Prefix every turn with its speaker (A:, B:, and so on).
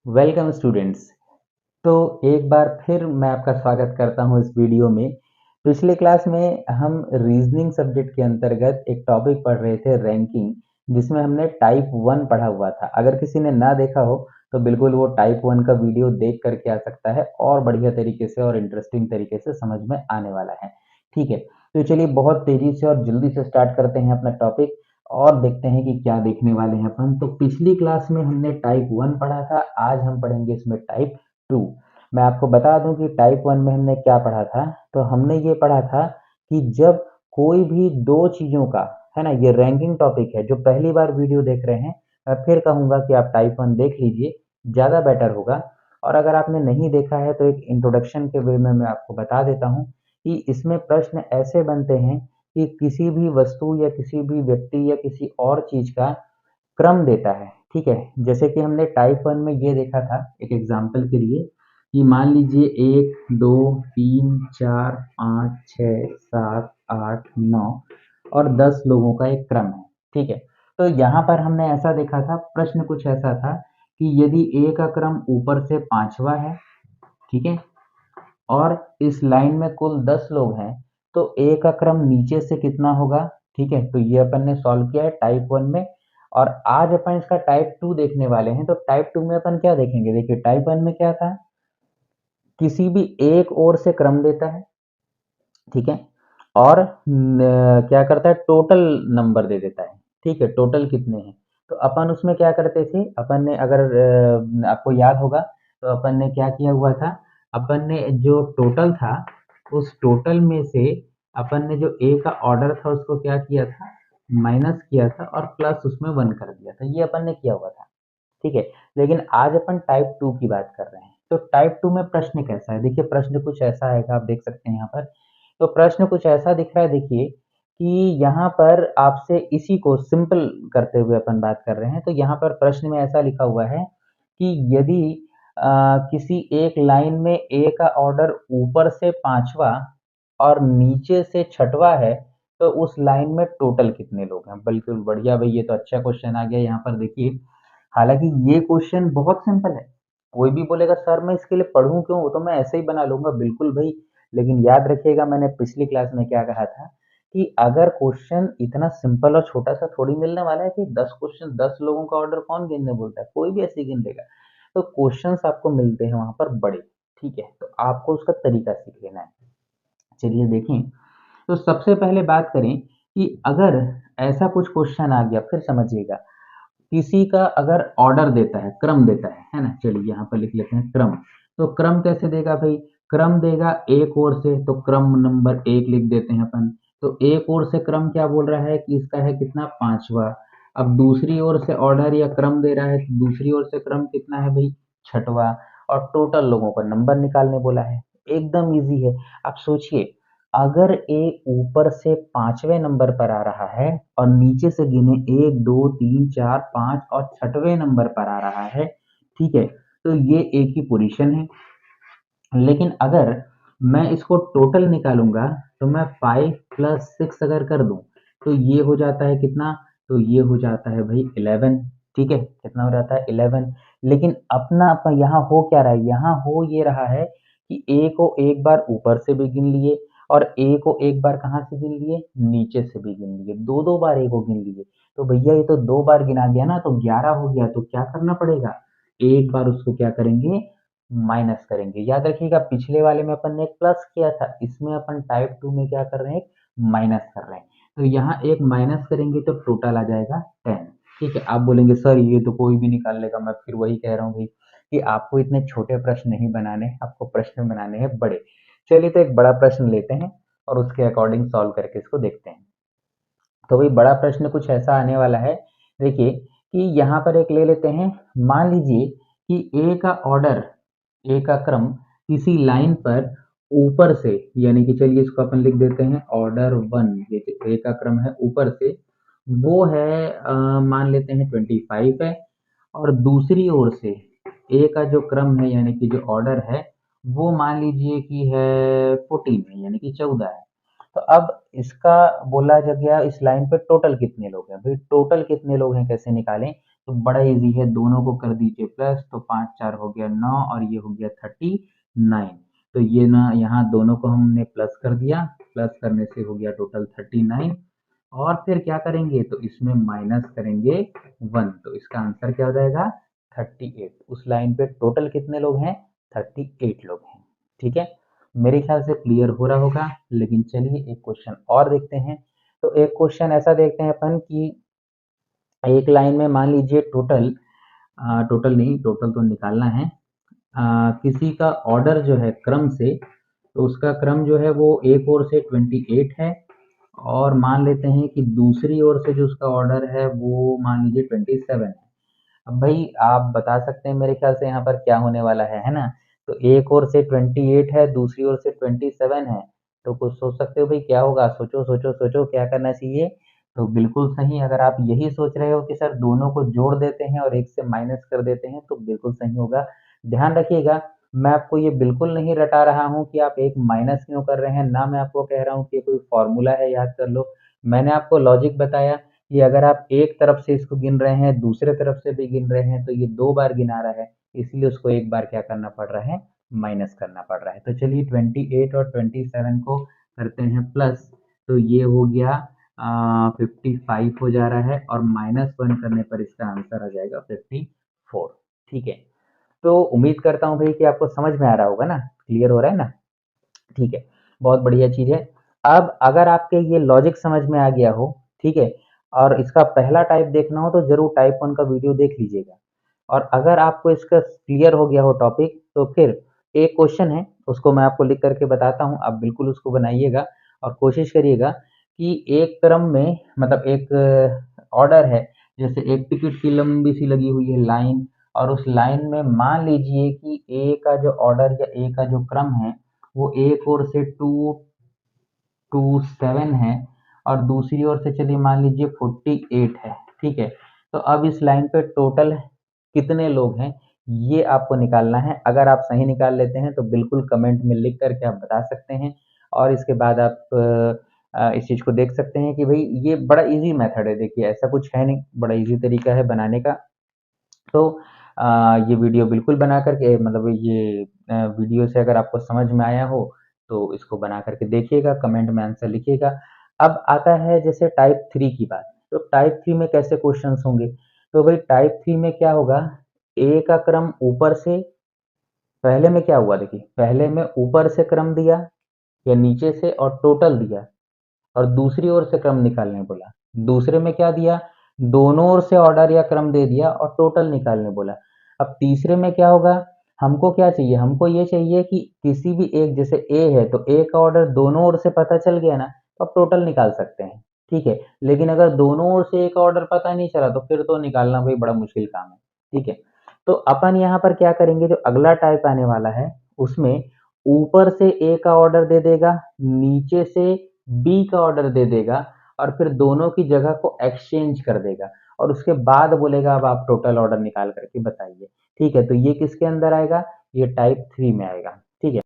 A: Welcome students. तो एक बार फिर मैं आपका स्वागत करता हूँ इस वीडियो में। पिछले क्लास में हम रीजनिंग सब्जेक्ट के अंतर्गत एक टॉपिक पढ़ रहे थे रैंकिंग, जिसमें हमने टाइप वन पढ़ा हुआ था। अगर किसी ने ना देखा हो तो बिल्कुल वो टाइप वन का वीडियो देख करके आ सकता है और बढ़िया तरीके से और इंटरेस्टिंग तरीके से समझ में आने वाला है। ठीक है, तो चलिए बहुत तेजी से और जल्दी से स्टार्ट करते हैं अपना टॉपिक और देखते हैं कि क्या देखने वाले हैं अपन। तो पिछली क्लास में हमने टाइप वन पढ़ा था, आज हम पढ़ेंगे इसमें टाइप टू। मैं आपको बता दूं कि टाइप वन में हमने क्या पढ़ा था। तो हमने ये पढ़ा था कि जब कोई भी दो चीज़ों का, है ना, ये रैंकिंग टॉपिक है। जो पहली बार वीडियो देख रहे हैं, मैं फिर कहूँगा कि आप टाइप वन देख लीजिए, ज़्यादा बेटर होगा। और अगर आपने नहीं देखा है तो एक इंट्रोडक्शन के वे में मैं आपको बता देता हूँ कि इसमें प्रश्न ऐसे बनते हैं कि किसी भी वस्तु या किसी भी व्यक्ति या किसी और चीज़ का क्रम देता है। ठीक है, जैसे कि हमने टाइप वन में ये देखा था एक एग्जाम्पल के लिए कि मान लीजिए 1 2 3 4 5 6 7 8 9 और 10 लोगों का एक क्रम है। ठीक है, तो यहाँ पर हमने ऐसा देखा था, प्रश्न कुछ ऐसा था कि यदि ए का क्रम ऊपर से पांचवा है, ठीक है, और इस लाइन में कुल 10 लोग हैं, तो ए का क्रम नीचे से कितना होगा। ठीक है, तो ये अपन ने सॉल्व किया है टाइप वन में। और आज अपन इसका टाइप टू देखने वाले हैं। तो टाइप टू में अपन क्या देखेंगे, देखिए टाइप वन में क्या था, किसी भी एक ओर से क्रम देता है, ठीक है, और क्या करता है, टोटल नंबर दे देता है। ठीक है, टोटल कितने हैं। तो अपन उसमें क्या करते थे, अपन ने अगर आपको याद होगा तो अपन ने क्या किया हुआ था, अपन ने जो टोटल था उस टोटल में से अपन ने जो ए का ऑर्डर था उसको क्या किया था, माइनस किया था और प्लस उसमें वन कर दिया था। ये अपन ने किया हुआ था। ठीक है, लेकिन आज अपन टाइप टू की बात कर रहे हैं। तो टाइप टू में प्रश्न कैसा है, देखिए प्रश्न कुछ ऐसा आएगा, आप देख सकते हैं यहाँ पर। तो प्रश्न कुछ ऐसा दिख रहा है, देखिए कि यहाँ पर आपसे इसी को सिंपल करते हुए अपन बात कर रहे हैं। तो यहाँ पर प्रश्न में ऐसा लिखा हुआ है कि यदि किसी एक लाइन में ए का ऑर्डर ऊपर से पांचवा और नीचे से छठवा है, तो उस लाइन में टोटल कितने लोग हैं। बिल्कुल बढ़िया भाई, ये तो अच्छा क्वेश्चन आ गया। यहाँ पर देखिए, हालांकि ये क्वेश्चन बहुत सिंपल है। कोई भी बोलेगा सर मैं इसके लिए पढ़ूं क्यों, वो तो मैं ऐसे ही बना लूंगा। बिल्कुल भाई, लेकिन याद रखिएगा मैंने पिछली क्लास में क्या कहा था कि अगर क्वेश्चन इतना सिंपल और छोटा सा थोड़ी मिलने वाला है कि 10 क्वेश्चन 10 लोगों का ऑर्डर कौन गिनने बोलता है, कोई भी ऐसे ही गिन लेगा। तो क्वेश्चंस आपको मिलते हैं वहां पर बड़े। ठीक है, तो आपको उसका तरीका सीख लेना है। चलिए देखें, तो सबसे पहले बात करें कि अगर ऐसा कुछ क्वेश्चन आ गया, फिर समझिएगा, किसी का अगर ऑर्डर देता है, क्रम देता है ना। चलिए यहाँ पर लिख लेते हैं क्रम। तो क्रम कैसे देगा भाई, क्रम देगा एक ओर से, तो क्रम नंबर एक लिख देते हैं अपन। तो एक ओर से क्रम क्या बोल रहा है कि इसका है कितना, पांचवा। अब दूसरी ओर से ऑर्डर या क्रम दे रहा है, तो दूसरी ओर से क्रम कितना है भाई, छठवा। और टोटल लोगों का नंबर निकालने बोला है। एकदम इजी है। आप सोचिए, अगर ए ऊपर से पांचवें नंबर पर आ रहा है और नीचे से गिने 1 2 3 4 5 और छठवें नंबर पर आ रहा है, ठीक है, तो ये एक ही पोजीशन है। लेकिन अगर मैं इसको टोटल निकालूंगा तो मैं 5 + 6 अगर कर दूं तो ये हो जाता है कितना, तो ये हो जाता है भाई 11। ठीक है, कितना हो जाता है, 11। लेकिन अपना यहाँ हो क्या रहा है, यहाँ हो ये रहा है कि ए को एक बार ऊपर से भी गिन लिए और ए को एक बार कहाँ से गिन लिए, नीचे से भी गिन लिए, दो दो बार ए को गिन लिए। तो भैया ये तो दो बार गिना गया ना, तो 11 हो गया। तो क्या करना पड़ेगा, एक बार उसको क्या करेंगे, माइनस करेंगे। याद रखिएगा पिछले वाले में अपन ने एक प्लस किया था, इसमें अपन टाइप टू में क्या कर रहे हैं, माइनस कर रहे हैं। तो यहाँ एक माइनस करेंगे तो टोटल आ जाएगा 10। ठीक है, आप बोलेंगे सर ये तो कोई भी निकाल लेगा। मैं फिर वही कह रहा हूँ भाई कि आपको इतने छोटे प्रश्न नहीं बनाने, आपको प्रश्न बनाने हैं बड़े। चलिए तो एक बड़ा प्रश्न लेते हैं और उसके अकॉर्डिंग सॉल्व करके इसको देखते हैं। तो भाई बड़ा प्रश्न कुछ ऐसा आने वाला है, देखिए कि यहाँ पर एक ले लेते हैं। मान लीजिए कि ए का ऑर्डर, ए का क्रम किसी लाइन पर ऊपर से, यानी कि चलिए इसको अपन लिख देते हैं ऑर्डर वन। ये जो ए का क्रम है ऊपर से, वो है मान लेते हैं 25 है। और दूसरी ओर से ए का जो क्रम है, यानी कि जो ऑर्डर है, वो मान लीजिए कि है 14 है, यानी कि 14 है। तो अब इसका बोला जा गया इस लाइन पे टोटल कितने लोग हैं भाई, टोटल कितने लोग हैं कैसे निकालें। तो बड़ा इजी है, दोनों को कर दीजिए प्लस, तो 5 4 हो गया 9 और ये हो गया 39। तो ये ना यहाँ दोनों को हमने प्लस कर दिया, प्लस करने से हो गया टोटल 39। और फिर क्या करेंगे, तो इसमें माइनस करेंगे 1, तो इसका आंसर क्या हो जाएगा 38। उस लाइन पे टोटल कितने लोग हैं, 38 लोग हैं। ठीक है, मेरे ख्याल से क्लियर हो रहा होगा। लेकिन चलिए एक क्वेश्चन और देखते हैं। तो एक क्वेश्चन ऐसा देखते हैं अपन कि एक लाइन में मान लीजिए टोटल, टोटल नहीं, टोटल तो निकालना है, किसी का ऑर्डर जो है क्रम से, तो उसका क्रम जो है वो एक ओर से 28 है, और मान लेते हैं कि दूसरी ओर से जो उसका ऑर्डर है वो मान लीजिए 27 है। अब भाई आप बता सकते हैं मेरे ख्याल से यहाँ पर क्या होने वाला है ना? तो एक ओर से 28 है, दूसरी ओर से 27 है, तो कुछ सोच सकते हो भाई क्या होगा? सोचो सोचो सोचो, क्या करना चाहिए? तो बिल्कुल सही, अगर आप यही सोच रहे हो कि सर दोनों को जोड़ देते हैं और एक से माइनस कर देते हैं, तो बिल्कुल सही होगा। ध्यान रखिएगा, मैं आपको ये बिल्कुल नहीं रटा रहा हूँ कि आप एक माइनस क्यों कर रहे हैं, ना मैं आपको कह रहा हूँ कि ये कोई फॉर्मूला है याद कर लो। मैंने आपको लॉजिक बताया कि अगर आप एक तरफ से इसको गिन रहे हैं, दूसरे तरफ से भी गिन रहे हैं, तो ये 2 बार गिना रहा है, इसलिए उसको एक बार क्या करना पड़ रहा है, माइनस करना पड़ रहा है। तो चलिए 28 और 27 को करते हैं प्लस, तो ये हो गया 55 हो जा रहा है, और -1 करने पर इसका आंसर आ जाएगा 54। ठीक है, तो उम्मीद करता हूँ भाई कि आपको समझ में आ रहा होगा ना, क्लियर हो रहा है ना? ठीक है, बहुत बढ़िया चीज़ है। अब अगर आपके ये लॉजिक समझ में आ गया हो, ठीक है, और इसका पहला टाइप देखना हो तो ज़रूर टाइप 1 का वीडियो देख लीजिएगा। और अगर आपको इसका क्लियर हो गया हो टॉपिक, तो फिर एक क्वेश्चन है, उसको मैं आपको लिख कर के बताता हूँ, आप बिल्कुल उसको बनाइएगा और कोशिश करिएगा कि एक क्रम में, मतलब एक ऑर्डर है, जैसे एक टिकट की लंबी सी लगी हुई है लाइन, और उस लाइन में मान लीजिए कि ए का जो ऑर्डर या ए का जो क्रम है, वो एक ओर से 227 है, और दूसरी ओर से चलिए मान लीजिए 48 है। ठीक है, तो अब इस लाइन पे टोटल कितने लोग हैं, ये आपको निकालना है। अगर आप सही निकाल लेते हैं तो बिल्कुल कमेंट में लिख कर के आप बता सकते हैं, और इसके बाद आप इस चीज़ को देख सकते हैं कि भाई ये बड़ा ईज़ी मेथड है। देखिए ऐसा कुछ है नहीं, बड़ा ईज़ी तरीका है बनाने का। तो ये वीडियो बिल्कुल बना कर के, मतलब ये वीडियो से अगर आपको समझ में आया हो, तो इसको बना कर के देखिएगा, कमेंट में आंसर लिखिएगा। अब आता है जैसे टाइप 3 की बात, तो टाइप 3 में कैसे क्वेश्चंस होंगे? तो भाई टाइप 3 में क्या होगा, ए का क्रम ऊपर से, पहले में क्या हुआ देखिए, पहले में ऊपर से क्रम दिया या नीचे से और टोटल दिया, और दूसरी ओर से क्रम निकालने बोला। दूसरे में क्या दिया, दोनों ओर से ऑर्डर या क्रम दे दिया और टोटल निकालने बोला। अब तीसरे में क्या होगा, हमको क्या चाहिए, हमको ये चाहिए कि किसी भी एक, जैसे ए है तो ए का ऑर्डर दोनों ओर से पता चल गया ना, तो अब टोटल निकाल सकते हैं। ठीक है, लेकिन अगर दोनों ओर से ए का ऑर्डर पता नहीं चला, तो फिर तो निकालना भाई बड़ा मुश्किल काम है। ठीक है, तो अपन यहाँ पर क्या करेंगे, जो अगला टाइप आने वाला है, उसमें ऊपर से ए का ऑर्डर दे देगा, नीचे से बी का ऑर्डर दे देगा, और फिर दोनों की जगह को एक्सचेंज कर देगा, और उसके बाद बोलेगा अब आप टोटल ऑर्डर निकाल करके बताइए। ठीक है, तो ये किसके अंदर आएगा, ये टाइप 3 में आएगा।